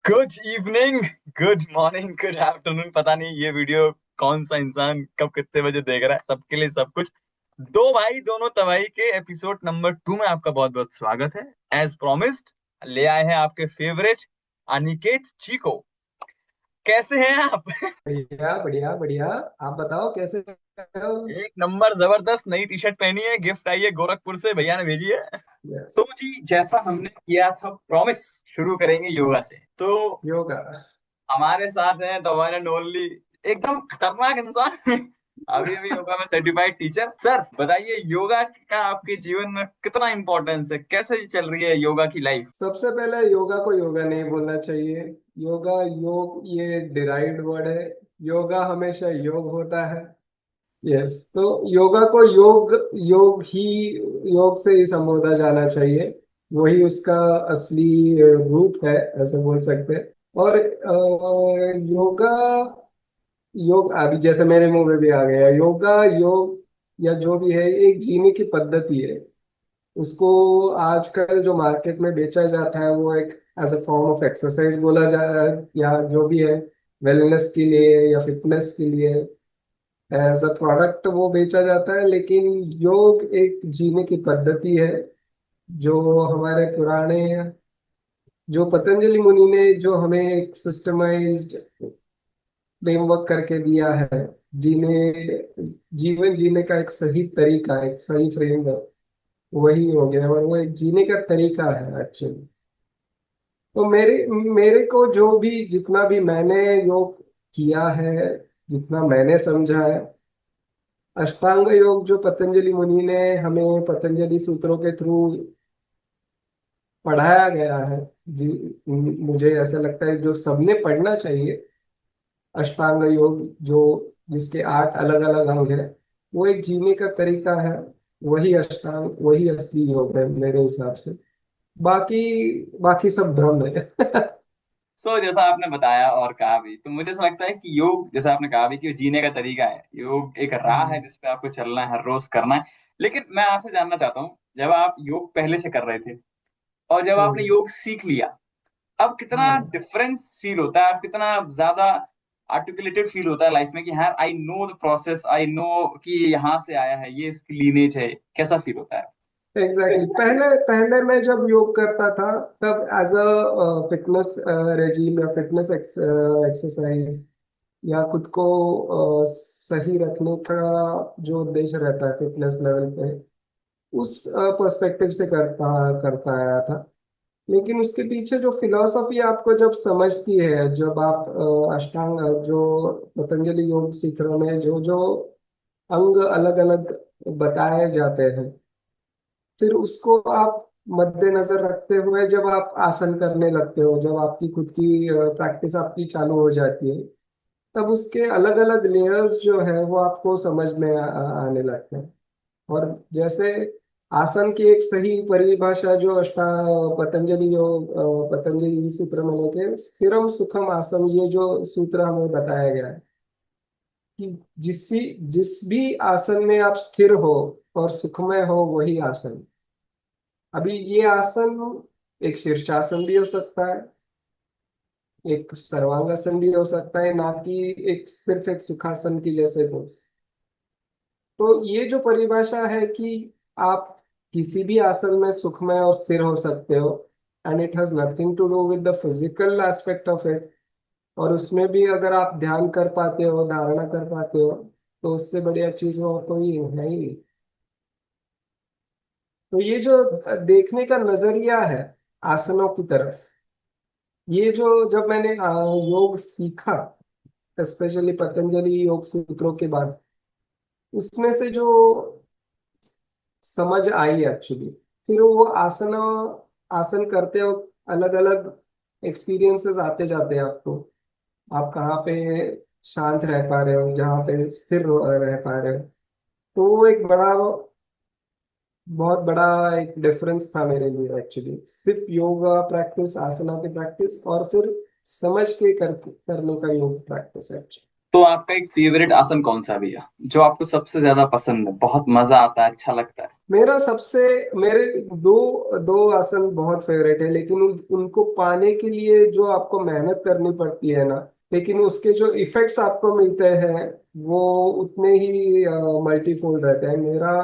Good evening, good morning, good afternoon. पता नहीं ये वीडियो कौन सा इंसान कब कितने बजे देख रहा है। सबके लिए सब कुछ। दो भाई दोनों तबाही के एपिसोड नंबर 2 में आपका बहुत बहुत स्वागत है। एज प्रॉमिस्ड ले आए हैं आपके फेवरेट अनिकेत चीको। कैसे हैं आप? बढ़िया बढ़िया बढ़िया। आप बताओ कैसे हो। एक नंबर जबरदस्त। नई टी शर्ट पहनी है, गिफ्ट आई है गोरखपुर से, भैया ने भेजी है। यस। तो जी, जैसा हमने किया था प्रॉमिस, शुरू करेंगे योगा से। तो योगा। हमारे साथ हैं तो हमारे ओनली एकदम खतरनाक इंसान अभी अभी योगा में सर्टिफाइड टीचर। सर बताइए, योगा का आपके जीवन में कितना इंपॉर्टेंस है, कैसे चल रही है योगा की लाइफ? सबसे पहले योगा को योगा नहीं बोलना चाहिए। योगा योग ये डिराइव्ड वर्ड है। योगा हमेशा योग होता है। यस, तो योगा को योग योग ही योग से ही संबोधा जाना चाहिए। वही उसका असली रूप है, ऐसे बोल सकते हैं। और योगा योग अभी जैसे मेरे मुंह में भी आ गया, योगा योग या जो भी है एक जीने की पद्धति है। उसको आजकल जो मार्केट में बेचा जाता है वो एक as a form of exercise बोला जाए या जो भी है, वेलनेस के लिए या फिटनेस के लिए एज अ प्रोडक्ट वो बेचा जाता है। लेकिन योग एक जीने की पद्धति है जो हमारे पुराने, जो पतंजलि मुनि ने जो हमें एक सिस्टमाइज्ड फ्रेमवर्क करके दिया है जीने जीवन जीने का एक सही तरीका, एक सही फ्रेमवर्क, वही हो गया। और वो एक जीने का तरीका है एक्चुअली। तो मेरे मेरे को जो भी जितना भी मैंने योग किया है, जितना मैंने समझा है, अष्टांग योग जो पतंजलि मुनि ने हमें पतंजलि सूत्रों के थ्रू पढ़ाया गया है, जी, मुझे ऐसा लगता है जो सबने पढ़ना चाहिए। अष्टांग योग जो जिसके 8 अलग अलग अंग है, वो एक जीने का तरीका है। वही अष्टांग, वही असली योग है मेरे हिसाब से। बाकी बाकी सब भ्रम है। जैसा आपने बताया और कहा भी, तो मुझे ऐसा लगता है कि योग, जैसा आपने कहा भी, कि जीने का तरीका है। योग एक राह है जिस पे आपको चलना है, हर रोज करना है। लेकिन मैं आपसे जानना चाहता हूँ, जब आप योग पहले से कर रहे थे और जब आपने हम्म, योग सीख लिया, अब कितना हाँ। डिफरेंस फील होता है? अब कितना ज्यादा आर्टिकुलेटेड फील होता है लाइफ में कि हाँ, I know the process, I know कि ये यहाँ से आया है, ये इसकी लीनेज है। कैसा फील होता है? एग्जैक्टली पहले पहले मैं जब योग करता था तब एज अ फिटनेस रेजीम या फिटनेस एक्सरसाइज या खुद को सही रखने का जो उद्देश्य रहता है फिटनेस लेवल पे, उस पर्सपेक्टिव से करता करता आया था। लेकिन उसके पीछे जो फिलॉसफी आपको जब समझती है, जब आप अष्टांग जो पतंजलि योग सूत्रों में जो जो अंग अलग अलग बताए जाते हैं, फिर उसको आप मद्देनजर रखते हुए जब आप आसन करने लगते हो, जब आपकी खुद की प्रैक्टिस आपकी चालू हो जाती है, तब उसके अलग अलग लेयर्स जो है वो आपको समझ में आने लगते हैं। और जैसे आसन की एक सही परिभाषा जो पतंजलि योग पतंजलि सूत्र में लेके स्थिरम सुखम आसन, ये जो सूत्र हमें बताया गया है कि जिस भी आसन में आप स्थिर हो और सुखमय हो वही आसन। अभी ये आसन एक शीर्षासन भी हो सकता है, एक सर्वांगासन भी हो सकता है, ना कि एक सिर्फ एक सुखासन की जैसे पोज। तो ये जो परिभाषा है कि आप किसी भी आसन में सुखमय और स्थिर हो सकते हो, and it has nothing to do with the physical aspect of it. और उसमें भी अगर आप ध्यान कर पाते हो, धारणा कर पाते हो, तो उससे बढ़िया चीज और कोई है ही नहीं। तो ये जो देखने का नजरिया है आसनों की तरफ, ये जो जब मैंने योग सीखा, स्पेशली पतंजलि योग सूत्रों के बाद, उसमें से जो समझ आई एक्चुअली, फिर वो आसन आसन करते हो अलग अलग एक्सपीरियंसेस आते जाते हैं आपको। आप कहाँ पे शांत रह पा रहे हो, जहाँ पे स्थिर रह पा रहे हो। तो वो एक बड़ा, बहुत बड़ा एक डिफरेंस था मेरे लिए एक्चुअली। सिर्फ योगा प्रैक्टिस, आसना की प्रैक्टिस और फिर समझ के करने का योग प्रैक्टिस एक्चुअली। तो आपका एक फेवरेट आसन कौन सा है भैया, जो आपको सबसे ज्यादा पसंद है, बहुत मजा आता है, अच्छा लगता है? मेरा सबसे मेरे दो दो आसन बहुत फेवरेट है, लेकिन उनको पाने के लिए जो आपको मेहनत करनी पड़ती है ना, लेकिन उसके जो इफेक्ट्स आपको मिलते हैं वो उतने ही मल्टीफोल्ड रहते हैं। मेरा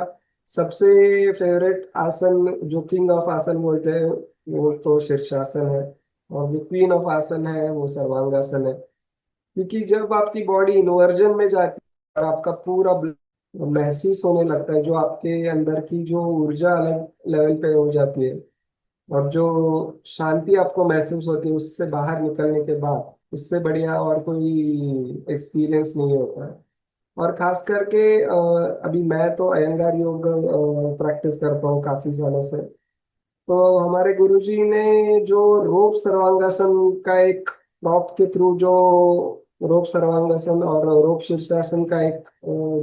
सबसे फेवरेट आसन जो किंग ऑफ आसन बोलते हैं वो तो शीर्षासन है, और जो क्वीन ऑफ आसन है वो सर्वांगासन है। क्योंकि जब आपकी बॉडी इन्वर्जन में जाती है और आपका पूरा महसूस होने लगता है, जो आपके अंदर की जो ऊर्जा अलग लेवल पे हो जाती है, और जो शांति आपको महसूस होती है उससे बाहर निकलने के बाद, उससे बढ़िया और कोई एक्सपीरियंस नहीं होता है। और खास करके अभी मैं तो अयंगार योग प्रैक्टिस करता हूँ काफी सालों से। तो हमारे गुरुजी ने जो रोप सर्वांगासन का एक प्रॉप के थ्रू जो रोप सर्वांगासन और रोप शीर्षासन का एक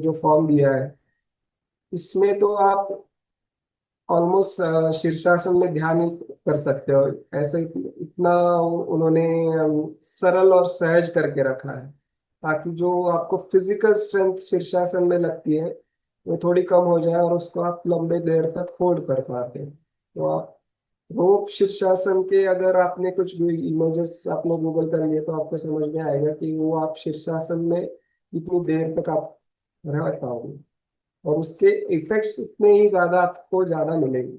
जो फॉर्म दिया है, इसमें तो आप ऑलमोस्ट शीर्षासन में ध्यान ही कर सकते हो। ऐसे इतना उन्होंने सरल और सहज करके रखा है, ताकि जो आपको फिजिकल स्ट्रेंथ शीर्षासन में लगती है वो थोड़ी कम हो जाए और उसको आप लंबे देर तक होल्ड कर पाते हैं। तो आप रोप शीर्षासन के अगर आपने कुछ इमेजेस आपने गूगल कर लिए तो आपको समझ में आएगा कि वो आप शीर्षासन में कितनी देर तक आप रह पाओगे, और उसके इफेक्ट्स उतने ही ज्यादा आपको ज्यादा मिलेंगे।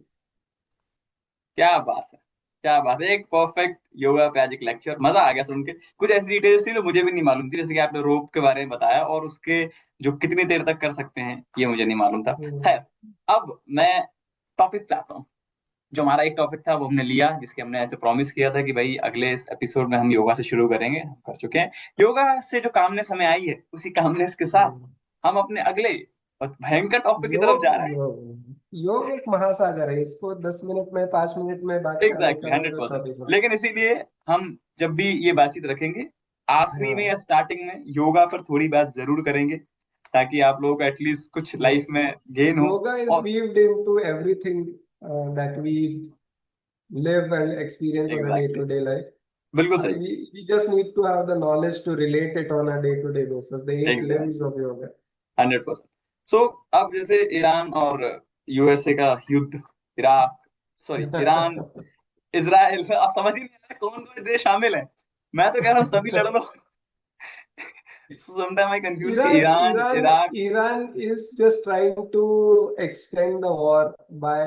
क्या बात है, क्या बात है, एक परफेक्ट योगा पे आज एक लेक्चर, मजा आ गया सुन के। कुछ ऐसी डिटेल्स थी जो मुझे भी नहीं मालूम थी, जैसे कि आपने रोप के बारे में बताया, और उसके जो कितनी देर तक कर सकते हैं ये मुझे नहीं मालूम था। हम्म। खैर, अब मैं टॉपिक पे आता हूँ। जो हमारा एक टॉपिक था वो हमने लिया, जिसके हमने ऐसे प्रॉमिस किया था कि भाई अगले एपिसोड में हम योगा से शुरू करेंगे, हम कर चुके हैं। योगा से जो कामनेस हमें आई है, उसी कामनेस के साथ हम्म। हम अपने अगले और भयंकर टॉपिक की तरफ योग जा रहे हैं। योग योग एक महासागर है, इसको 10 मिनट में 5 मिनट में बात करने एग्जैक्टली, का वो 100%। टॉपिक है। लेकिन इसीलिए हम जब भी ये बातचीत रखेंगे, आखिरी में या हाँ। स्टार्टिंग में योगा पर थोड़ी बात जरूर करेंगे, ताकि आप लोगों को एटलीस्ट कुछ लाइफ यस, में गेन हो। योगा इज और weaved into everything that we live and experience on a exactly, day-to-day life. बिल्कुल सही, We just need to have the knowledge to relate it on a day-to-day basis. The eight limbs exactly, of yoga. 100%। सो अब जैसे Iran और USA का युद्ध, Iraq, sorry Iran, Israel, अब समझ ही नहीं आ रहा कौन कौन देश शामिल है। मैं तो कह रहा हूँ सभी लड़ लो। समटाइम आई कंफ्यूज कि Iran, Iran, Iran, Iraq. Iran is just trying to extend the war by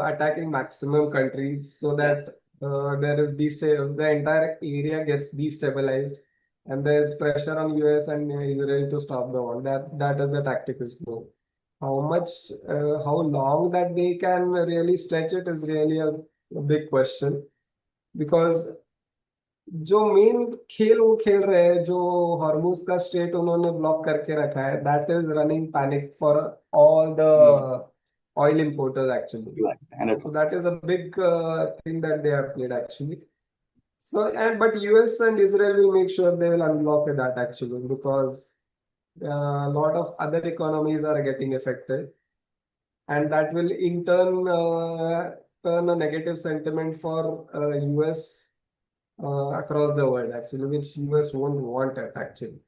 attacking maximum countries so yes, that the entire area gets destabilized, and there's pressure on US and Israel to stop the war. That is the tactic is go. How long that they can really stretch it is really a big question, because जो main खेल वो खेल रहे हैं, जो Hormuz का state उन्होंने block करके रखा है, that is running panic for all the oil importers actually. Hundred So percent that is a big thing that they have played actually. So and but US and Israel will make sure they will unblock that actually, because a lot of other economies are getting affected, and that will in turn turn a negative sentiment for US across the world actually, which US won't want it actually.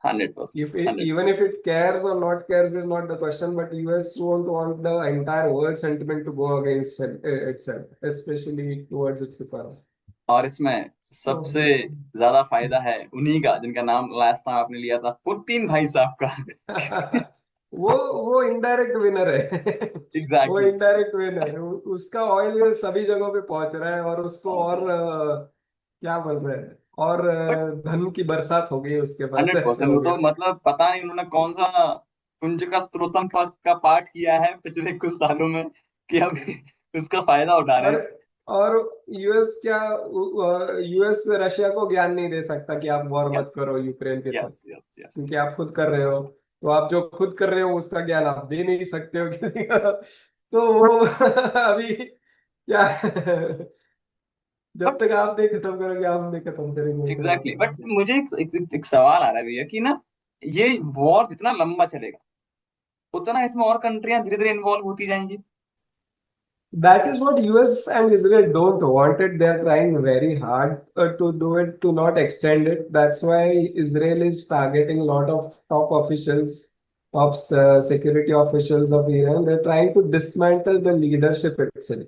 100%, Even 100%। if it cares or not cares is not the question, but US won't want the entire world sentiment to go against itself, especially towards its economy. और इसमें So सबसे ज्यादा फायदा है उन्हीं का जिनका नाम लास्ट टाइम आपने लिया था, पुतिन भाई साहब का। वो इनडायरेक्ट विनर है। वो एग्जैक्टली, इनडायरेक्ट विनर है, उसका ऑयल सभी जगहों पे पहुंच रहा है, और उसको और क्या बोल रहे हैं, और बट धन की बरसात हो गई उसके पास, ऐसे 100% हो वो तो गया। मतलब पता नहीं उन्होंने कौन सा कुंज का स्त्रोतम का पाठ किया है पिछले कुछ सालों में, कि अब उसका फायदा उठा रहे और हैं। और यूएस क्या, यूएस रशिया को ज्ञान नहीं दे सकता कि आप वॉर यस, मत करो यूक्रेन के साथ, यस, यस, यस। क्योंकि आप खुद कर रहे हो। तो आप जो खुद कर रहे हो उसका ज्ञान आप दे नहीं सकते हो किसी को। तो वो अभी क्या, जब बट तक आप नहीं खत्म करोगे हम नहीं खत्म करेंगे, ऐसे एग्जैक्टली, रहता बट है। मुझे एक सवाल आ रहा है भैया कि ना, ये वॉर जितना लंबा चलेगा, उतना इसमें और कंट्रियां धीरे धीरे इन्वॉल्व होती जाएंगी। That is what US and Israel don't want it. They're trying very hard to do it, to not extend it. That's why Israel is targeting a lot of top officials, top security officials of Iran. They're trying to dismantle the leadership itself.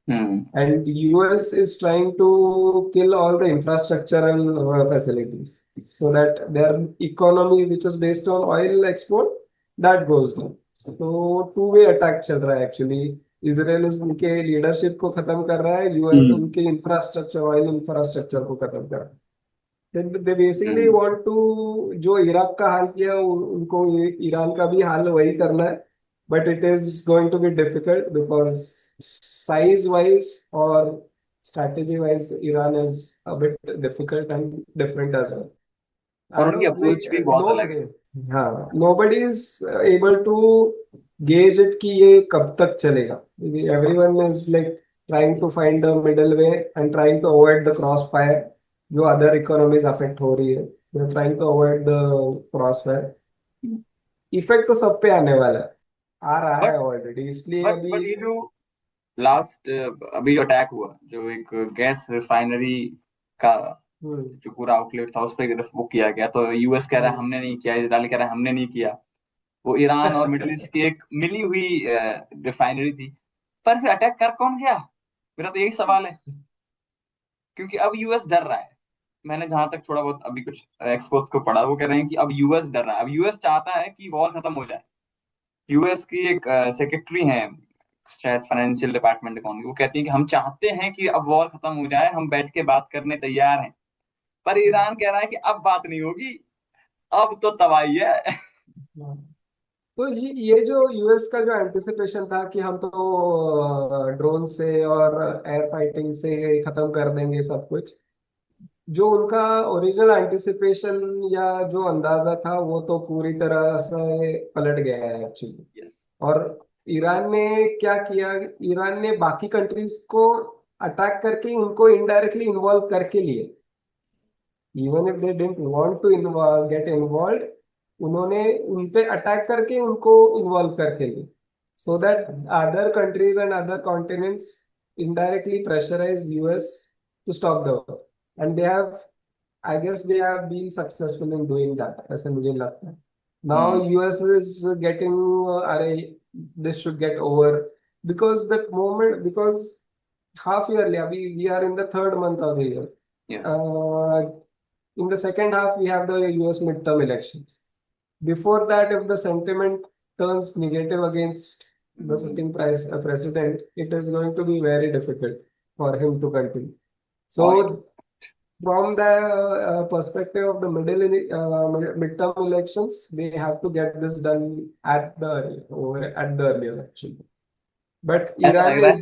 Hmm And US is trying to kill all the infrastructural facilities so that their economy, which is based on oil export, that goes down. So two-way attack चल रहा है actually. Israel उनके leadership को खत्म कर रहा है, US हम्म उनके इंफ्रास्ट्रक्चर ऑयल इंफ्रास्ट्रक्चर को खत्म कर रहा है. They basically hmm want to, जो इराक का हाल किया उनको ईरान का भी हाल वही करना है. But it is going to be difficult because size wise और strategy wise Iran is a bit difficult and different as well. I और उनकी don't like अप्रोच भी बहुत अलग है। nobody. हाँ, nobody is able to gauge it कि ये कब तक चलेगा. Everyone is like trying to find a middle way and trying to avoid the crossfire. जो other economies affect हो रही है, they're trying to avoid the crossfire. Effect तो सब पे आने वाला है, आ रहा बट है ऑलरेडी, इसलिए बट अभी. ये जो लास्ट अभी जो अटैक हुआ, जो एक गैस रिफाइनरी का हम्म. जो पूरा आउटलेट था उस पर वो किया गया, तो यूएस कह रहा है हम्म. हमने नहीं किया, इजराइल कह रहा है हमने नहीं किया। वो ईरान और मिडिल ईस्ट की एक मिली हुई रिफाइनरी थी। पर फिर अटैक कर कौन गया, मेरा तो यही सवाल है। क्योंकि अब यूएस डर रहा है। मैंने जहां तक थोड़ा बहुत अभी कुछ एक्सपर्ट्स को पढ़ा, वो कह रहे हैं कि अब यूएस डर रहा है, अब यूएस चाहता है कि वॉर खत्म हो जाए। यूएस की एक सेक्रेटरी हैं, शायद फाइनेंशियल डिपार्टमेंट कौन, वो कहती है कि हम चाहते हैं कि अब वॉर खत्म हो जाए, हम बैठ के बात करने तैयार हैं। पर ईरान कह रहा है कि अब बात नहीं होगी, अब तो तबाही है। तो ये जो यूएस का जो एंटिसिपेशन था कि हम तो ड्रोन से और एयर फाइटिंग से खत्म कर देंगे सब कुछ, जो उनका ओरिजिनल एंटिसिपेशन या जो अंदाजा था वो तो पूरी तरह से पलट गया है एक्चुअली. यस। और ईरान ने क्या किया, ईरान ने बाकी कंट्रीज को अटैक करके उनको इनडायरेक्टली इन्वॉल्व करके लिए. Even if they didn't want to get involve, उन्होंने उन पे अटैक करके उनको इन्वॉल्व करके लिए, so that other countries and other continents indirectly pressurize US to stop the war. And they have, I guess they have been successful in doing that, ऐसे मुझे लगता है. Now hmm US is getting, अरे this should get over, because that moment, because half yearly, अभी we are in the third month of the year. Yes. Uh, in the second half, we have the US midterm elections. Before that, if the sentiment turns negative against the sitting president, it is going to be very difficult for him to continue. Point. So, from the perspective of the midterm elections, they have to get this done at the earliest actually. But ऐसा लग रहा है।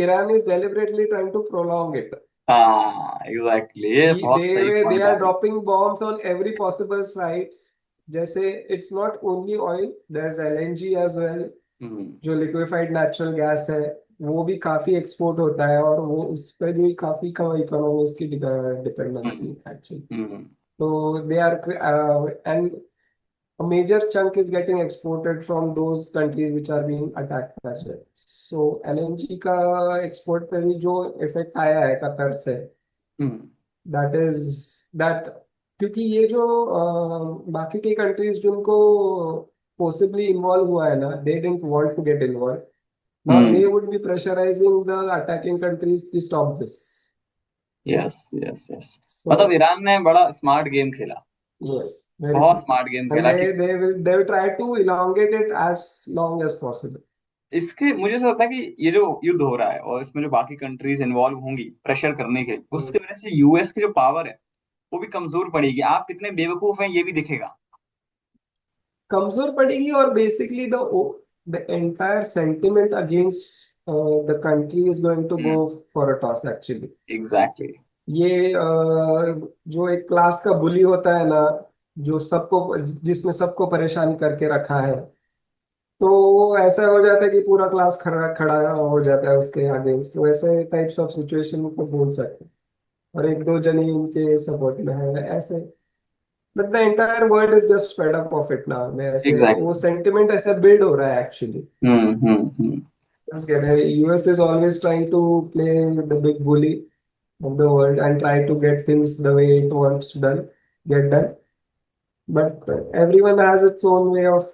Iran is deliberately trying to prolong it. हाँ exactly, ये बहुत सही They point are आपने। dropping bombs on every possible sites. जैसे it's not only oil, there's LNG as well, हम्म जो liquefied natural gas है, वो भी काफी एक्सपोर्ट होता है और वो उस पर भी काफी कम इकोनॉमीज की डिपेंडेंसी हम्म है एक्चुअली. हम्म तो they are, and a major chunk is getting exported from those countries which are being attacked as well. So LNG का एक्सपोर्ट पे भी जो इफेक्ट आया है कतर से, हम्म दैट इज दैट, क्योंकि ये जो बाकी के कंट्रीज जिनको पॉसिबली इन्वॉल्व हुआ है ना, they didn't want to get involve. Now hmm they would be pressurizing the attacking countries to stop this. Yes yes yes. So मतलब ईरान ने बड़ा स्मार्ट गेम खेला, यस, वेरी बहुत ट्रू. स्मार्ट गेम एंड खेला कि they will try to elongate it as long as possible. इसके मुझे ऐसा लगता है कि ये जो युद्ध हो रहा है और इसमें जो बाकी कंट्रीज इन्वॉल्व होंगी प्रेशर करने के लिए, उसकी वजह से यूएस की जो पावर है वो भी कमजोर पड़ेगी। आप कितने बेवकूफ हैं ये भी दिखेगा। कमजोर पड़ेगी और basically the entire sentiment against the country is going to go for a toss actually. Exactly. ये जो एक क्लास का बुली होता है ना, जो सबको, जिसने सबको परेशान करके रखा है, तो ऐसा हो जाता है कि पूरा क्लास खड़ा खड़ा हो जाता है उसके अगेंस्ट. तो ऐसे टाइप्स ऑफ सिचुएशन को बोल सकते हैं. और एक दो जने इनके सपोर्ट में है ऐसे. But the entire world is just fed up of it now. ऐसे वो एग्जैक्टली। सेंटिमेंट ऐसे बिल्ड हो रहा है actually. Hmm. Just get it. US is always trying to play the big bully of the world and try to get things the way it wants done, get done. But everyone has its own way of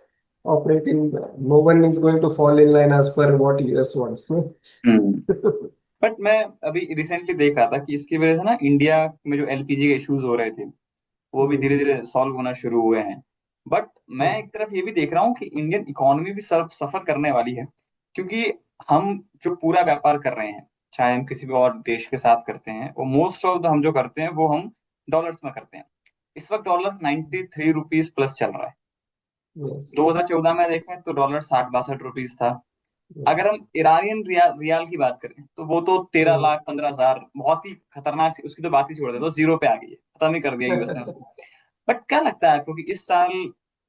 operating. No one is going to fall in line as per what US wants. No? Hmm. But मैं अभी recently देख रहा था कि इसकी वजह से ना इंडिया में जो एलपीजी के इश्यूज हो रहे थे वो भी धीरे हम्म, धीरे सॉल्व होना शुरू हुए हैं। बट मैं हम्म, एक तरफ ये भी देख रहा हूँ कि इंडियन इकोनॉमी भी सफर करने वाली है, क्योंकि हम जो पूरा व्यापार कर रहे हैं, चाहे हम किसी भी और देश के साथ करते हैं, वो मोस्ट ऑफ द हम जो करते हैं वो हम डॉलर्स में करते हैं। इस वक्त डॉलर 93 रुपीज प्लस चल रहा है। yes, 2014 में देखें तो डॉलर 60-62 रुपीज था। अगर हम yes. ईरानियन रियाल की बात करें तो वो तो 13 लाख हम्म, 15 हजार, बहुत ही खतरनाक थी, उसकी तो बात ही छोड़ दे, तो जीरो पे आ गई है, खत्म ही कर दिया यूएस ने उसको। बट क्या लगता है आपको कि इस साल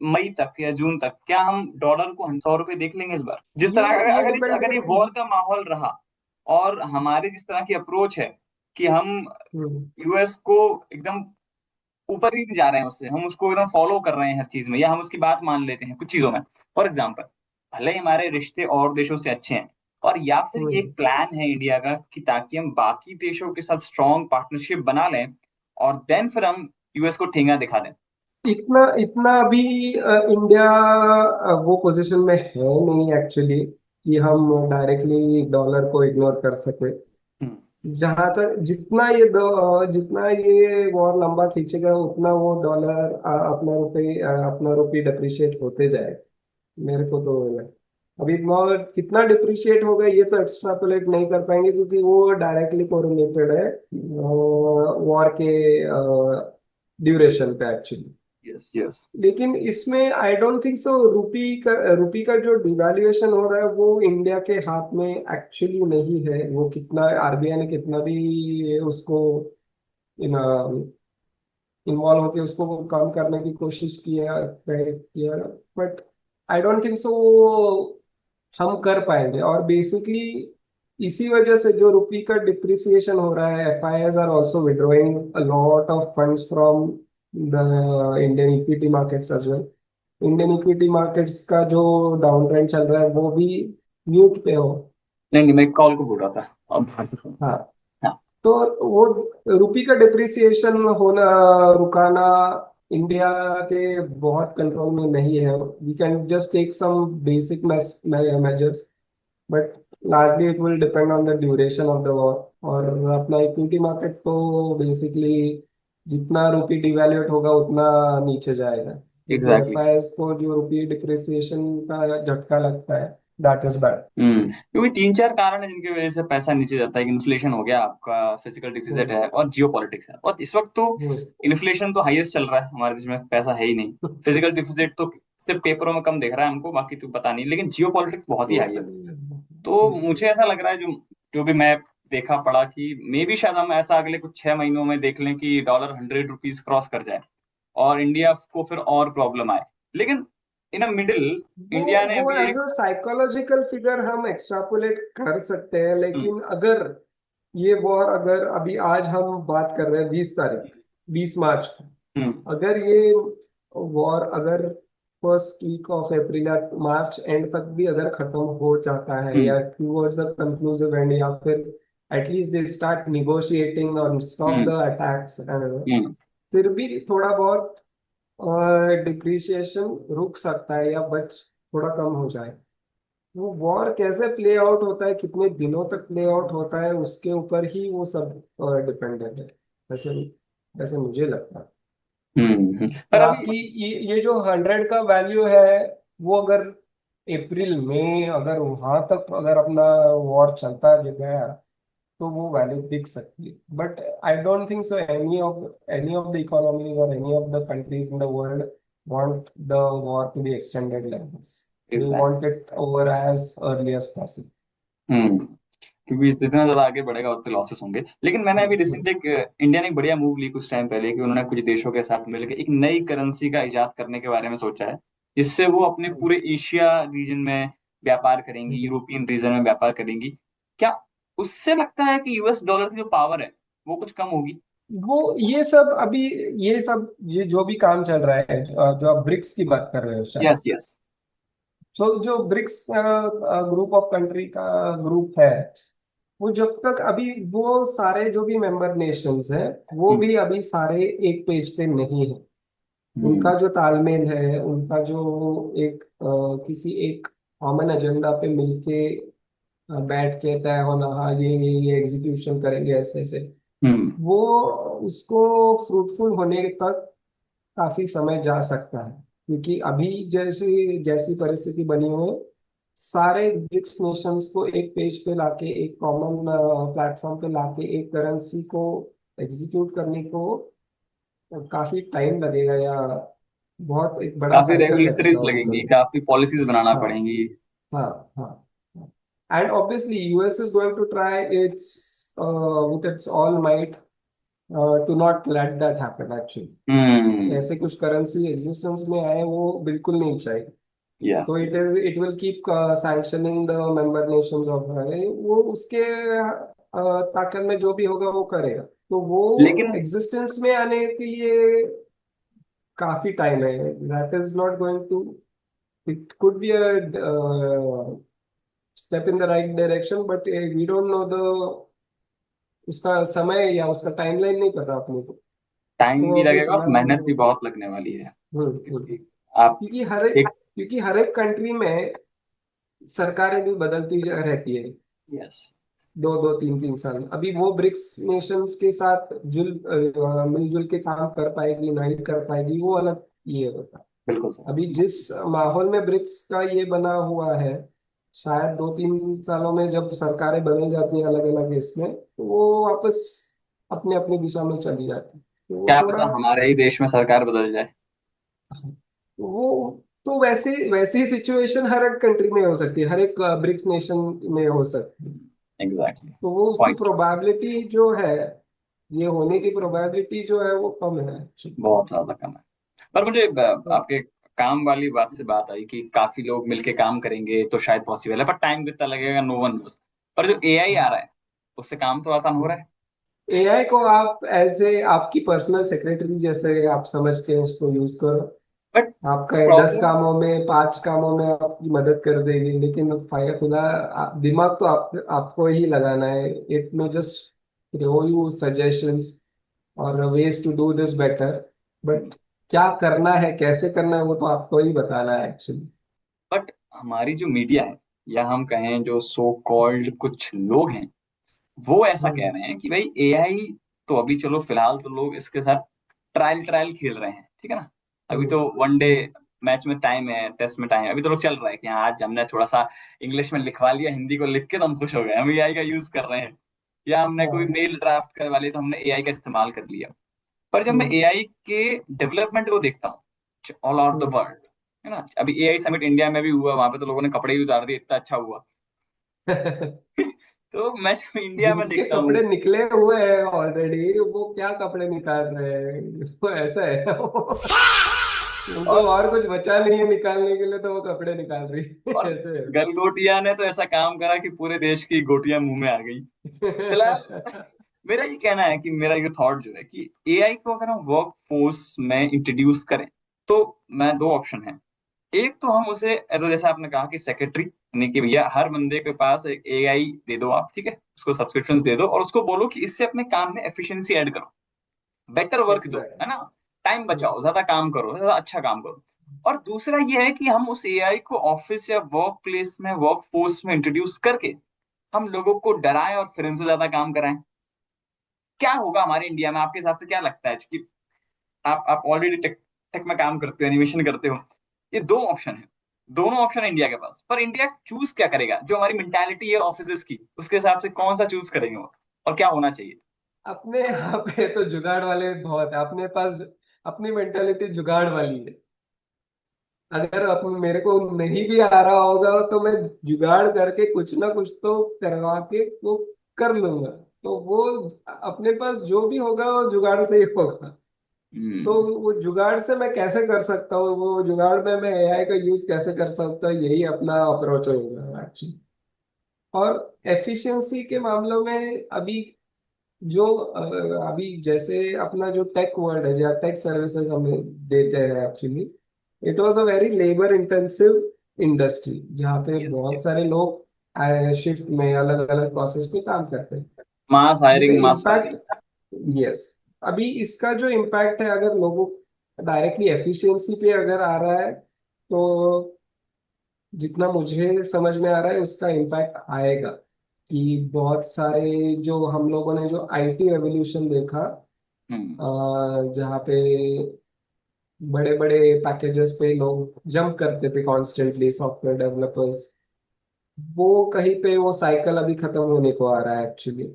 मई तक या जून तक क्या हम डॉलर को 100 रुपए देख लेंगे इस बार, जिस तरह ये अगर ये वॉर का माहौल रहा और हमारे जिस तरह की अप्रोच है कि हम हम्म, यूएस को एकदम ऊपर ही जा रहे हैं उससे, हम उसको एकदम फॉलो कर रहे हैं हर चीज में, या हम उसकी बात मान लेते हैं कुछ चीजों में। फॉर एग्जाम्पल, भले ही हमारे रिश्ते और देशों से अच्छे हैं, और या फिर ये हम्म। एक प्लान है इंडिया का कि ताकि हम बाकी देशों के साथ स्ट्रॉन्ग पार्टनरशिप बना लें और देन फिर हम यूएस को ठेंगा दिखा दें। इतना इतना अभी इंडिया वो पोजीशन में है नहीं एक्चुअली कि हम डायरेक्टली डॉलर को इग्नोर कर सके। हम्म। जहां तक जितना ये वॉर लंबा खींचेगा उतना वो डॉलर अपना रुपये डिप्रिशिएट होते जाए। मेरे को तो अभी और कितना डिप्रिशिएट होगा ये तो एक्सट्रापोलेट नहीं कर पाएंगे क्योंकि वो डायरेक्टली कोरिलेटेड है वॉर के ड्यूरेशन पे एक्चुअली। Yes yes. लेकिन इसमें आई डोंट थिंक सो रुपी का जो डिवैल्यूएशन हो रहा है वो इंडिया के हाथ में एक्चुअली नहीं है। वो कितना आरबीआई ने कितना भी उसको इन्वॉल्व होकर उसको कम करने की कोशिश किया बट आई डोंट थिंक सो हम कर पाएंगे। और बेसिकली इसी वजह से जो रुपी का डिप्रिसिएशन हो रहा है FIIs are also withdrawing a lot of funds from the Indian equity markets as well. Indian equity markets का जो डाउन ट्रेंड चल रहा है वो भी म्यूट पे हो। नहीं नहीं, मैं कॉल को बोल रहा था अब। हाँ, हाँ। तो वो रुपी का डिप्रिसिएशन होना रुकाना इंडिया के बहुत कंट्रोल में नहीं है। We can just take some basic measures but largely it will depend on the duration of the war. और अपना इक्विटी मार्केट तो बेसिकली जितना रुपी डिवैल्यूएट होगा उतना नीचे जाएगा क्योंकि एग्जैक्टली। एफआईएस को जो रुपी डिप्रिसिएशन का झटका लगता है दैट इज बैड। क्योंकि तीन चार कारण है जिनकी वजह से पैसा नीचे जाता है। इन्फ्लेशन हो गया आपका, फिजिकल डिफिसिट है, और जियो पॉलिटिक्स है। और इस वक्त तो इन्फ्लेशन तो हाईएस्ट चल रहा है हमारे देश में, पैसा है ही नहीं। फिजिकल डिफिसिट तो सिर्फ पेपरों में कम दिख रहा है हमको, बाकी तो पता नहीं, लेकिन जियो पॉलिटिक्स बहुत ही वो हाई है। सब तो मुझे ऐसा लग रहा है, जो जो भी मैं देखा पढ़ा, कि मे भी शायद हम ऐसा अगले कुछ 6 महीनों में देख लें कि डॉलर 100 रुपीज क्रॉस कर जाए और इंडिया को फिर और प्रॉब्लम आए। लेकिन इन अ मिडिल वो इंडिया ने वो अभी एज एक अ साइकोलॉजिकल फिगर हम एक्सट्रापोलेट कर सकते हैं हम्म, लेकिन अगर ये वॉर अगर अभी आज हम बात कर रहे हैं 20 तारीख 20 मार्च को हम्म, अगर ये वॉर अगर फर्स्ट वीक ऑफ अप्रैल या मार्च एंड तक भी अगर खत्म हो जाता है हम्म, या टूवर्ड्स अ कंक्लूसिव एंड या फिर एटलीस्ट दे स्टार्ट निगोशिएटिंग और स्टॉप हम्म, द अटैक्स हम्म, फिर भी थोड़ा बहुत डिप्रिसिएशन रुक सकता है या बच थोड़ा कम हो जाए। वो वॉर कैसे प्ले आउट होता है कितने दिनों तक प्ले आउट होता है उसके ऊपर ही वो सब डिपेंडेंट है ऐसे ऐसे मुझे लगता है। पर अभी बाकी ये जो 100 का वैल्यू है वो अगर अप्रैल में अगर वहां तक अगर अपना वॉर चलता गया तो वो वैल्यू दिख सकती है but I don't think so any of the economies or any of the countries in the world want the war to be extended like this. They exact. want it over as early as possible. Hmm क्योंकि जितना ज्यादा आगे बढ़ेगा उतने losses होंगे। लेकिन मैंने अभी हम्म, रिसेंट एक इंडिया ने एक बढ़िया मूव ली कुछ टाइम पहले, कि उन्होंने कुछ देशों के साथ मिलकर एक नई करेंसी का इजाद करने के बारे में सोचा है, जिससे वो अपने हम्म, पूरे एशिया रीजन में व्यापार करेंगी, हम्म। यूरोपियन रीजन में व्यापार करेंगी। क्या उससे लगता है कि यूएस डॉलर की जो पावर है वो कुछ कम होगी? वो ये सब अभी ये जो भी काम चल रहा है जो आप ब्रिक्स की बात कर रहे हो शायद यस यस। तो जो ब्रिक्स ग्रुप ऑफ कंट्री का ग्रुप है, वो जब तक अभी वो सारे जो भी मेंबर नेशंस हैं, वो हम्म। भी अभी सारे एक पेज पे नहीं है। हम्म। उनका जो तालमेल है, उनका जो एक किसी एक कॉमन एजेंडा पे मिलके बैठ के तय होना, हाँ ये एग्जीक्यूशन करेंगे ऐसे ऐसे, हम्म। वो उसको फ्रूटफुल होने तक काफी समय जा सकता है। क्योंकि अभी जैसी जैसी परिस्थिति बनी हुई है, सारे ब्रिक्स नेशंस को एक पेज पे लाके, एक कॉमन प्लेटफॉर्म पे लाके एक करेंसी को एग्जीक्यूट करने को काफी टाइम लगेगा, या बहुत एक बड़ा काफी साइकिल लगेगा रेगुलेटरीज उसमें। लगेंगी, काफी पॉलिसीज बनाना हाँ पड़ेंगी। हाँ हाँ। And obviously US is going to try its with its all might to not let that happen actually. Hmm. ऐसे कुछ करेंसी एग्जिस्टेंस में आए वो बिल्कुल नहीं चाहिए। यस। तो it will keep sanctioning the member Nations of, वो उसके ताकत में जो भी होगा वो करेगा। तो वो लेकिन एग्जिस्टेंस में आने के लिए काफी टाइम है। That is not going to, it could be a step in the right direction, but we don't know the उसका समय या उसका टाइमलाइन नहीं पता अपने को। टाइम तो भी अभी लगेगा और फिलहाल मेहनत भी बहुत लगने वाली है, हम्म। क्योंकि आप एक। क्योंकि हर एक कंट्री में सरकारें भी बदलती रहती है, यस। दो दो तीन तीन साल। अभी वो ब्रिक्स नेशंस के साथ मिलजुल के काम कर पाएगी नहीं कर पाएगी, वो अलग ये होता है। बिल्कुल सर। अभी जिस माहौल में ब्रिक्स का ये बना हुआ है, शायद 2-3 सालों में जब सरकारें बदल जाती हैं अलग अलग इसमें, तो वो वापस अपने अपनी दिशा में चली जाती है। तो वो क्या थोड़ा पता हमारे ही देश में सरकार बदल जाए। वो तो वैसे वैसी सिचुएशन हर एक कंट्री में हो सकती है, हर एक ब्रिक्स नेशन में हो सकती है। एग्जैक्टली। तो वो उसकी पॉइंट। प्रोबेबिलिटी जो है, ये होने की प्रोबेबिलिटी जो है वो कम है actually। बहुत ज्यादा कम है। पर मुझे तो आपके काम वाली बात से बात आई कि काफी लोग मिलके काम करेंगे तो शायद पॉसिबल है, पर टाइम कितना लगेगा नो वन नोस। पर जो एआई आ रहा है उससे काम तो आसान हो रहा है। एआई को आप एज ए आपकी पर्सनल सेक्रेटरी जैसे आप समझ के उसको यूज करो। बट आपका 10 प्रॉब्लम। कामों में 5 कामों में आपकी मदद कर देगी, लेकिन फिलहाल दिमाग तो आपको ही लगाना है। It may just throw you suggestions और ways to do this better, but क्या करना है कैसे करना है वो तो आपको ही बताना है एक्चुअली। बट हमारी जो मीडिया है, या हम कहें जो सो कॉल्ड कुछ लोग हैं, वो ऐसा कह हम्म रहे हैं कि भाई एआई तो अभी चलो फिलहाल तो लोग इसके साथ ट्रायल ट्रायल खेल रहे हैं, ठीक है ना। अभी हम्म तो वनडे मैच में टाइम है, टेस्ट में टाइम है, अभी तो लोग चल रहा है कि हाँ आज हमने थोड़ा सा इंग्लिश में लिखवा लिया, हिंदी को लिख के तो हम खुश हो गए, हम एआई का यूज कर रहे हैं। या हमने कोई हाँ, मेल ड्राफ्ट करवा ली तो हमने एआई का इस्तेमाल कर लिया। पर जब मैं हम्म एआई के डेवलपमेंट को देखता हूँ all over the hmm. World, है ना, अभी एआई समिट इंडिया में भी हुआ, वहां पे तो लोगों ने कपड़े ही उतार दिए, इतना अच्छा हुआ। तो मैं जब इंडिया में जिनके देखता हूँ। कपड़े निकले हुए हैं ऑलरेडी, वो क्या कपड़े निकाल रहे हैं? वो ऐसा है उनको और और कुछ बचा नहीं है निकालने के लिए, तो वो कपड़े निकाल रही है और ऐसे है। गलगोटिया ने तो ऐसा काम करा कि पूरे देश की गोटियां मुंह में आ गई। फिलहाल मेरा ये कहना है कि मेरा ये थॉट जो है कि एआई को अगर हम वर्क फोर्स में इंट्रोड्यूस करें तो मैं दो ऑप्शन है। एक तो हम उसे जैसे आपने कहा कि सेक्रेटरी, यानी कि भैया हर बंदे के पास एक एआई दे दो आप, ठीक है, उसको सब्सक्रिप्शन दे दो और उसको बोलो कि इससे अपने काम में एफिशिएंसी ऐड करो, बेटर वर्क दो, है एग्जैक्टली। ना, टाइम बचाओ, ज्यादा काम करो, ज्यादा अच्छा काम करो। और दूसरा ये है कि हम उस एआई को ऑफिस या वर्क प्लेस में वर्क फोर्स में इंट्रोड्यूस करके हम लोगों को डराएं और फिर उनसे ज्यादा काम कराएं। क्या होगा हमारे इंडिया में आपके हिसाब से, क्या लगता है कि आप ऑलरेडी टेक टेक में काम करते हो, एनिमेशन करते हो, ये दो ऑप्शन है, दोनों ऑप्शन है इंडिया के पास, पर इंडिया चूज क्या करेगा, जो हमारी मेंटालिटी है ऑफिस की उसके हिसाब से कौन सा चूज करेंगे वो, और क्या होना चाहिए। अपने यहाँ पे तो जुगाड़ वाले बहुत है अपने पास। अपनी मेंटेलिटी जुगाड़ वाली है। अगर मेरे को नहीं भी आ रहा होगा तो मैं जुगाड़ करके कुछ ना कुछ तो करवा के वो कर लूंगा। तो वो अपने पास जो भी होगा वो जुगाड़ से ही होगा। तो हम्म। वो जुगाड़ से मैं कैसे कर सकता हूँ, वो जुगाड़ में मैं एआई का यूज कैसे कर सकता हूँ, यही अपना अप्रोच होगा एक्चुअली। और एफिशिएंसी के मामलों में अभी जो अभी जैसे अपना जो टेक वर्ल्ड है या टेक सर्विसेज हमें देते हैं actually, it was a very labour intensive industry जहाँ पे यस बहुत यस। सारे लोग शिफ्ट में अलग अलग प्रोसेस पे काम करते हैं। Mass but hiring, mass impact, firing. Yes, अभी इसका जो इम्पैक्ट है, अगर लोगों डायरेक्टली एफिशिएंसी पे अगर आ रहा है, तो जितना मुझे समझ में आ रहा है उसका इम्पैक्ट आएगा। कि बहुत सारे जो हम लोगों ने जो आईटी रेवोल्यूशन देखा, हम्म जहाँ पे बड़े बड़े पैकेजेस पे लोग जंप करते थे कॉन्स्टेंटली, सॉफ्टवेयर डेवलपर्स, वो कहीं पे वो साइकिल अभी खत्म होने को आ रहा है एक्चुअली।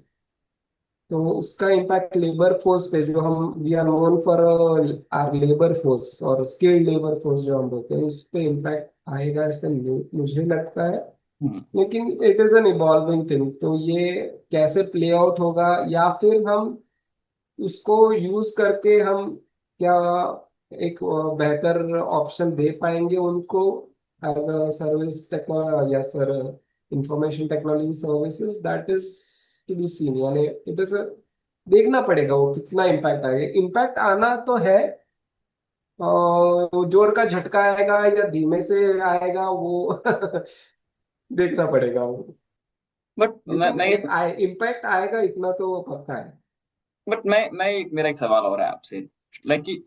तो उसका इम्पैक्ट लेबर फोर्स पे, जो हम we are known for our labour force और स्किल्ड लेबर फोर्स जो हम बोलते हैं, उस पे इम्पैक्ट आएगा ऐसे मुझे लगता है। हम्म। लेकिन it is an evolving thing, तो ये कैसे प्ले आउट होगा, या फिर हम उसको यूज करके हम क्या एक बेहतर ऑप्शन दे पाएंगे उनको एज अ सर्विस टेक्नोलॉजी या sir information technology services, that is to be seen. यानी इट इज, देखना पड़ेगा वो कितना इम्पैक्ट आएगा। इम्पैक्ट आना तो है, और जोर का झटका आएगा या धीमे से आएगा वो देखना पड़ेगा वो। बट लेकिन मैं ये, एक इम्पैक्ट आएगा इतना तो पक्का है। बट मैं मेरा एक सवाल और है आपसे। लाइक कि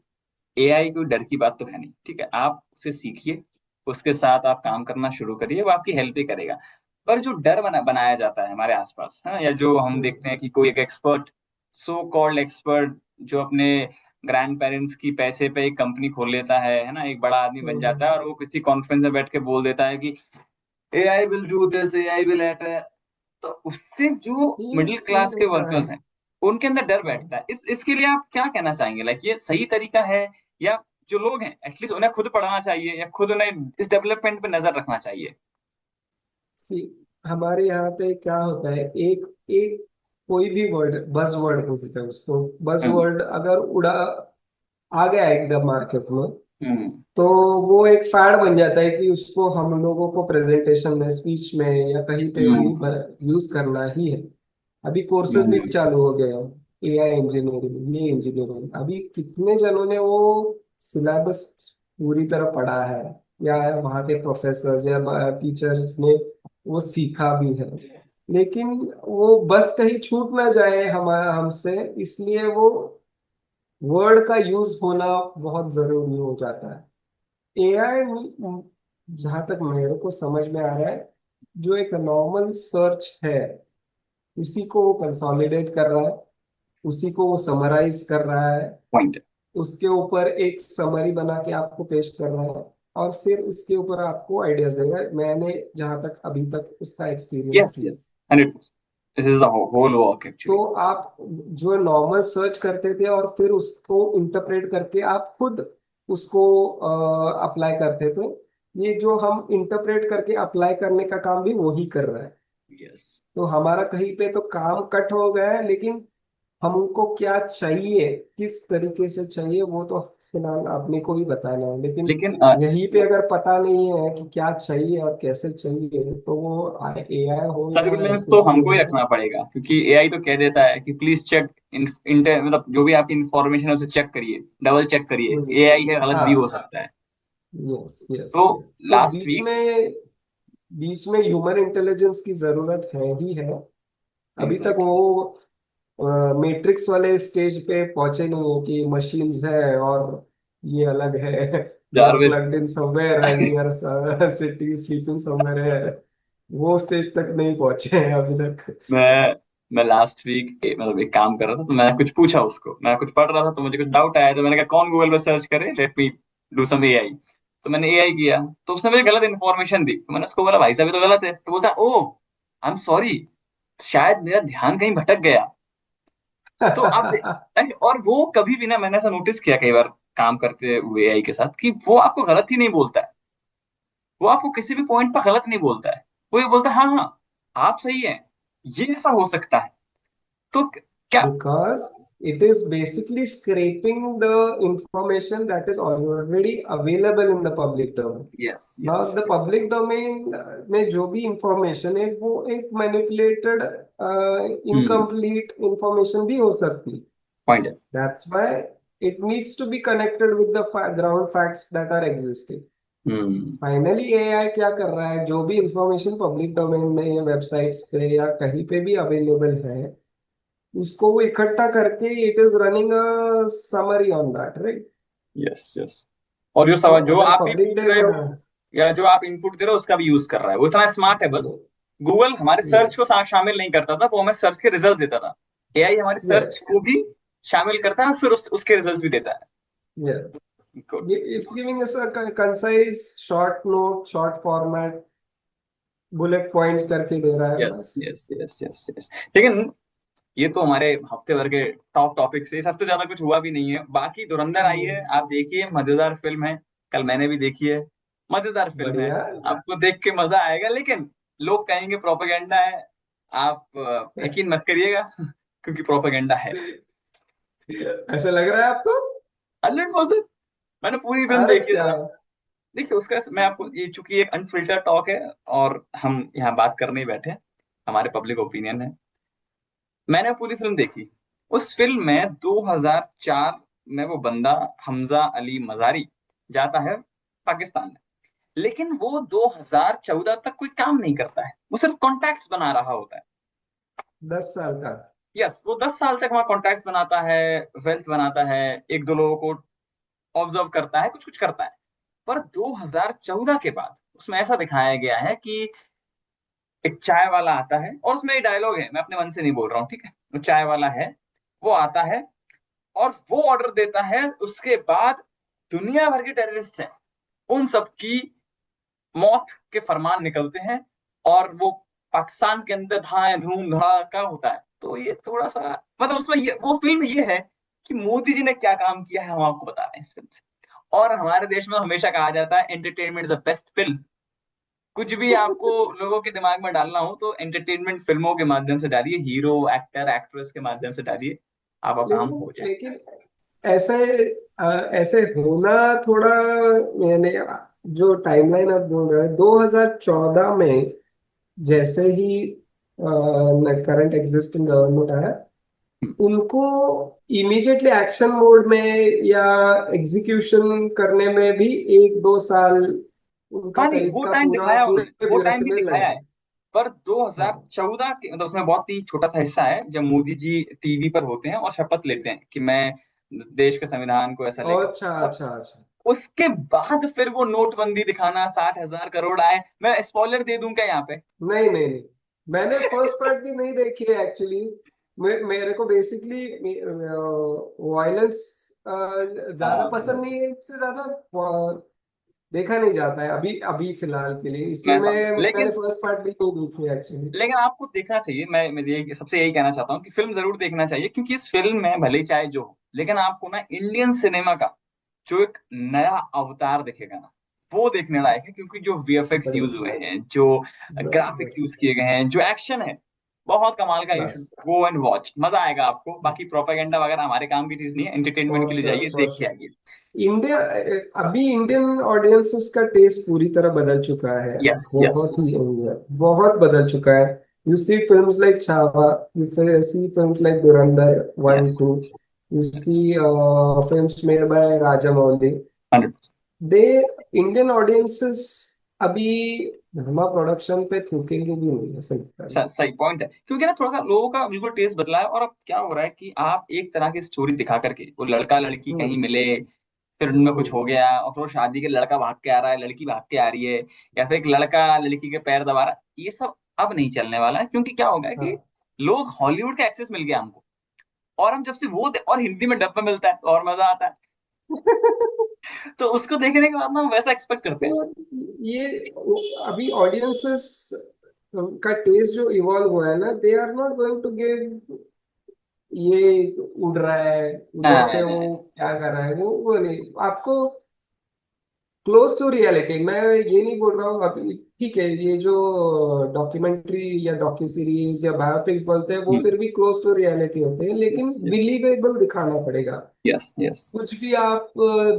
एआई कोई डर की बात तो है नहीं, ठीक है, आप उसे सीखिए, उसके साथ आप काम करना शुरू करिए, वो आपकी हेल्प ही करेगा। पर जो डर बनाया जाता है हमारे आसपास, है ना, या जो हम देखते हैं कि कोई एक एक्सपर्ट, सो कॉल्ड एक्सपर्ट, जो अपने ग्रैंड पेरेंट्स की पैसे पे एक कंपनी खोल लेता है ना, एक बड़ा आदमी बन जाता हम्म, है और वो किसी कॉन्फ्रेंस में बैठ के बोल देता है कि AI will do this, AI will eat. तो उससे जो ये मिडिल सीन क्लास के होता है। वर्कर्स हैं, उनके अंदर डर बैठता है। इसके लिए आप क्या कहना चाहेंगे? लाइक ये सही तरीका है, या जो लोग हैं एटलीस्ट उन्हें खुद पढ़ना चाहिए, या खुद उन्हें इस डेवलपमेंट पे नजर रखना चाहिए? सी, हमारे यहाँ पे क्या होता है, एक एक कोई भी वर्ड, बज वर्ड बोलते हैं उसको, बज हम्म वर्ड अगर उड़ा आ गया एकदम मार्केट में, हम्म तो वो एक फैड बन जाता है कि उसको हम लोगों को प्रेजेंटेशन में, स्पीच में या कहीं पे भी हम्म यूज करना ही है। अभी कोर्सेज भी हम्म। चालू हो गए हैं, एआई इंजीनियरिंग, ये इंजीनियरिंग, अभी कितने जनों ने वो सिलेबस पूरी तरह पढ़ा है, या वहाँ के प्रोफेसर्स या टीचर्स ने वो सीखा भी है। लेकिन वो बस कहीं छूट ना जाए हमारा हमसे, इसलिए वो वर्ड का यूज होना बहुत जरूरी हो जाता है। एआई, जहां तक मेरे को समझ में आ रहा है, जो एक नॉर्मल सर्च है उसी को वो कंसोलिडेट कर रहा है, उसी को वो समराइज कर रहा है, पॉइंट। उसके ऊपर एक समरी बना के आपको पेश कर रहा है, और फिर उसके ऊपर आपको आइडियाज देगा। मैंने जहां तक अभी तक उसका एक्सपीरियंस यस किया। Yes, 100%। This is the whole work तो एक्चुअली। आप जो नॉर्मल सर्च करते थे और फिर उसको इंटरप्रेट करके आप खुद उसको अप्लाई करते थे, ये जो हम इंटरप्रेट करके अप्लाई करने का काम भी वही कर रहा है। यस। तो हमारा कहीं पे तो काम कट हो गया है, लेकिन हमको क्या चाहिए, किस तरीके से चाहिए, वो तो फिलहाल आपने को ही बताना है। लेकिन लेकिन यहीं पे अगर पता नहीं है कि क्या चाहिए और कैसे चाहिए, तो वो एआई हो या सर्विलेंस तो हमको ही इंजीनियरिंग रखना हो। पड़ेगा, क्योंकि एआई तो कह देता है कि प्लीज चेक इंटर, मतलब जो भी आपकी इंफॉर्मेशन है उसे चेक करिए, डबल चेक करिए, एआई है, गलत भी हो हाँ, सकता है। यस यस तो यस। तो लास्ट बीच वीक, में, बीच में ह्यूमन इंटेलिजेंस की जरूरत है ही है। अभी तक एग्जैक्टली, वो मैट्रिक्स वाले स्टेज पे पहुंचे नहीं है कि मशीन्स है और ये अलग है, we are Jarvis. Plugged in somewhere and we are sitting sleeping somewhere है। वो स्टेज तक नहीं पहुंचे हैं अभी तक। मैं लास्ट वीक मतलब एक काम कर रहा था, तो मैंने कुछ पूछा उसको, मैं कुछ पढ़ रहा था तो मुझे कुछ डाउट आया, तो मैंने कहा कौन गूगल पे सर्च करे, let me do some AI. तो मैंने एआई किया, तो उसने मुझे गलत इन्फॉर्मेशन दी, तो मैंने उसको बोला भाई साहब ये तो गलत है, तो बोलता ओ आई एम सॉरी, शायद मेरा ध्यान कहीं भटक गया। तो और वो कभी भी ना, मैंने ऐसा नोटिस किया कई बार काम करते हुए एआई के साथ, कि वो आपको गलत ही नहीं बोलता है, वो आपको किसी भी पॉइंट पर गलत नहीं बोलता है। वो ये बोलता है हाँ हाँ आप सही है, ये ऐसा हो सकता है। तो क्या? Because it is basically scraping the information that is already available in the public domain. Yes Now yes. the public domain में जो भी इंफॉर्मेशन है वो एक मैनिपुलेटेड, इनकम्प्लीट इंफॉर्मेशन भी हो सकती है। पॉइंट है। That's why it needs to be connected with the ground facts that are existing. Hmm. Finally AI क्या कर रहा है, जो भी इंफॉर्मेशन पब्लिक डोमेन में या वेबसाइट्स पे या कहीं पे भी अवेलेबल है, उसको वो इकट्ठा करके it is running a summary on that, right? Yes yes. और जो तो सवाल जो अगर आप भी पब्लिक पूछ डे रहे में, हो या जो आप इनपुट दे रहे हो उसका भी यूज कर रहा है, वो इतना स्मार्ट है। बस गूगल हमारे सर्च को यस शामिल नहीं करता था, वो हमें सर्च के रिजल्ट देता था। एआई हमारे सर्च यस को भी शामिल करता है, फिर उसके रिजल्ट भी देता है। Yes, good. it's giving us a concise short note, short format, bullet points करके दे रहा है यस बस। Yes yes yes yes. लेकिन ये तो हमारे हफ्ते भर के टॉप टॉपिक्स है, इस हफ्ते ज्यादा कुछ हुआ भी नहीं है। बाकी धुरंधर आई है, हम्म, आप देखिए, मजेदार फिल्म है। कल मैंने भी देखी है, मजेदार फिल्म है। बढ़िया। आपको देख के मजा आएगा, लेकिन लोग कहेंगे प्रोपेगेंडा है। आप यकीन मत करिएगा क्योंकि प्रोपेगेंडा है। ऐसा लग रहा है आपको? 100%। मैंने पूरी फिल्म अरे देखी है क्या! जरा। देखिए उसका मैं आपको, ये चूंकि एक अनफिल्टर टॉक है और हम यहाँ बात करने ही बैठे हैं, हमारे पब्लिक ओपिनियन है। मैंने पूरी फिल्म देखी। उस फिल्म में 2004 में वो बंदा हमजा अली मजारी जाता है पाकिस्तान में, लेकिन वो 2014 तक कोई काम नहीं करता है, वो सिर्फ कॉन्टैक्ट्स बना रहा होता है। 10 साल का? यस, वो 10 साल तक वहाँ कॉन्टैक्ट्स बनाता है, वेल्थ बनाता है, एक दो लोगों को ऑब्जर्व करता है, कुछ कुछ करता है। पर 2014 के बाद उसमें ऐसा दिखाया गया है कि एक चाय वाला आता है, और उसमें ये डायलॉग है, मैं अपने मन से नहीं बोल रहा हूँ, ठीक है। वो चाय वाला है, वो आता है और वो ऑर्डर देता है। उसके बाद दुनिया भर के टेररिस्ट हैं, उन सब की मौत के फरमान निकलते हैं, और वो पाकिस्तान के अंदर धाए धूम धड़ाका होता है। तो ये थोड़ा सा, मतलब उसमें ये वो फिल्म ये है कि मोदी जी ने क्या काम किया है हम आपको बता रहे हैं इस फिल्म से। और हमारे देश में हमेशा कहा जाता है entertainment is the best film. कुछ भी आपको लोगों के दिमाग में डालना हो तो एंटरटेनमेंट फिल्मों के माध्यम से डालिए, हीरो एक्टर एक्ट्रेस के माध्यम से डालिए, आपका काम लेकिन हो जाएगा। लेकिन ऐसे ऐसे होना थोड़ा, मैंने जो टाइमलाइन आप बोल रहे हैं 2014 में, जैसे ही करंट एग्जिस्टिंग गवर्नमेंट आया, उनको इमीडिएटली एक्शन मोड में या एग्जीक्यूशन करने में भी 1-2 साल उनका हाँ नहीं, वो तरीका टाइम पूरा दिखाया उन्होंने, पूरे वो टाइम ब्यूरोसी भी में दिखाया लगा। है। पर हाँ। 2014 के, मतलब उसमें बहुत ही छोटा सा हिस्सा है जब मोदी जी टीवी पर होते हैं और शपथ लेते हैं कि मैं देश के संविधान को ऐसा लेकर। अच्छा और अच्छा अच्छा। उसके बाद फिर वो नोटबंदी दिखाना, 60,000 करोड़ आए। मैं स्पॉइलर दे दूं क्या यहाँ पे? नहीं नहीं नहीं, मैंने फर्स्ट पार्ट भी नहीं देखी है एक्चुअली। मेरे को बेसिकली वायलेंस ज्यादा हाँ, पसंद नहीं है, इससे ज्यादा देखा नहीं जाता है अभी अभी फिलहाल के लिए, इसलिए मैं समझा, मैंने लेकिन फर्स्ट पार्ट भी नहीं देखी एक्चुअली। लेकिन आपको देखना चाहिए। मैं ये सबसे यही कहना चाहता हूँ कि फिल्म जरूर देखना चाहिए, क्योंकि इस फिल्म में भले ही चाहे जो हो, लेकिन आपको ना इंडियन सिनेमा का जो एक नया अवतार दिखेगा ना, वो देखने लायक है। क्योंकि जो वीएफएक्स यूज हुए बढ़िया, हैं, जो ग्राफिक्स जबरदस्त। यूज किए गए हैं, जो एक्शन है, बहुत कमाल का। You should class. Go and watch, मजा आएगा आपको। बाकी प्रोपेगेंडा वगैरह हमारे काम की चीज नहीं है, एंटरटेनमेंट फॉर के लिए श्योर जाइए, फॉर देख के श्योर। आइए। इंडिया, अभी इंडियन ऑडियंसेस का टेस्ट पूरी तरह बदल चुका है। यस यस बहुत ही इंडिया बहुत बदल चुका है। You see films like Chhaava, you see films like Dhurandhar one yes two, you see films made by Rajamouli. 100%। The Indian audiences अभी धर्मा प्रोडक्शन पे थूकेंगे भी नहीं, ऐसा लगता है। सही पॉइंट है, क्योंकि ना थोड़ा सा लोगों का बिल्कुल टेस्ट बदला है। और अब क्या हो रहा है कि आप एक तरह की स्टोरी दिखा करके, वो लड़का लड़की कहीं हम्म मिले, फिर उनमें कुछ हो हम्म गया, और फिर वो शादी के, लड़का भाग के आ रहा है, लड़की भाग के आ रही है, या फिर एक लड़का लड़की के पैर दबा रहा है, ये सब अब नहीं चलने वाला है। क्योंकि क्या हो गया है कि हाँ। लोग, हॉलीवुड का एक्सेस मिल गया हमको, और हम जब से और हिंदी में डब में मिलता है तो और मजा आता है। तो उसको देखने के बाद ना हम वैसा एक्सपेक्ट करते हैं। तो ये अभी ऑडियंसेस का टेस्ट जो इवॉल्व हुआ है ना, they are not going to give ये उड़ रहा है, उधर से वो हाँ, क्या कर रहा है, वो नहीं आपको क्लोज टू रियलिटी। मैं ये नहीं बोल रहा हूँ अभी, ठीक है, ये जो डॉक्यूमेंट्री या डॉक्यू सीरीज या बायोपिक्स बोलते हैं वो फिर भी क्लोज टू रियलिटी होते हैं, लेकिन बिलीवेबल दिखाना पड़ेगा। Yes yes. कुछ भी आप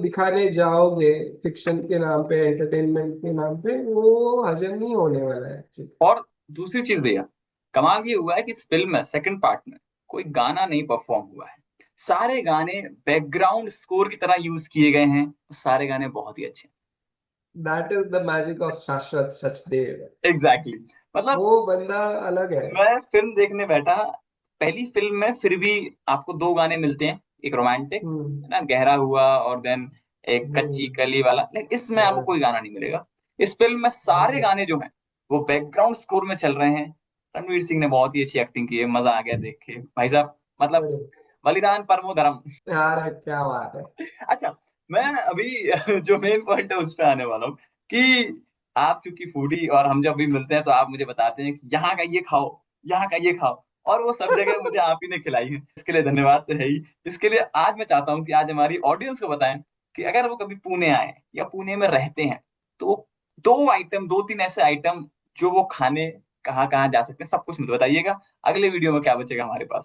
दिखाने जाओगे फिक्शन के नाम पे, एंटरटेनमेंट के नाम पे, वो हजम नहीं होने वाला है actually। और दूसरी चीज भैया, कमाल ये हुआ है कि इस फिल्म में सेकंड पार्ट में कोई गाना नहीं परफॉर्म हुआ है। सारे गाने बैकग्राउंड स्कोर की तरह यूज किए गए हैं, सारे गाने बहुत ही अच्छे हैं। That is the magic of शाश्वत सचदेव। Exactly exactly. मतलब वो बंदा अलग है। मैं फिल्म देखने बैठा, पहली फिल्म में फिर भी आपको दो गाने मिलते हैं, एक रोमांटिक हम्म। है ना, गहरा हुआ, और देन एक कच्ची हम्म। कली वाला, लेकिन इसमें आपको हाँ, कोई गाना नहीं मिलेगा। इस फिल्म में सारे हाँ, गाने जो हैं वो बैकग्राउंड स्कोर में चल रहे हैं। रणवीर सिंह ने बहुत ही अच्छी एक्टिंग की है, मजा आ गया देख के भाई साहब, मतलब अरे बलिदान परमो धर्म। यार क्या बात है। अच्छा, मैं अभी जो मेन पॉइंट है उस पे आने वाला हूँ कि आप चूंकि फूडी और हम जब भी मिलते हैं तो आप मुझे बताते हैं कि यहाँ का ये खाओ, यहाँ का ये खाओ, और वो सब जगह मुझे आप ही ने खिलाई है, इसके लिए धन्यवाद तो है ही। इसके लिए आज मैं चाहता हूँ कि आज हमारी ऑडियंस को बताएं कि अगर वो कभी पुणे आए या पुणे में रहते हैं तो दो आइटम, दो तीन ऐसे आइटम जो वो खाने कहाँ कहाँ जा सकते हैं, सब कुछ मुझे बताइएगा। अगले वीडियो में क्या बचेगा हमारे पास।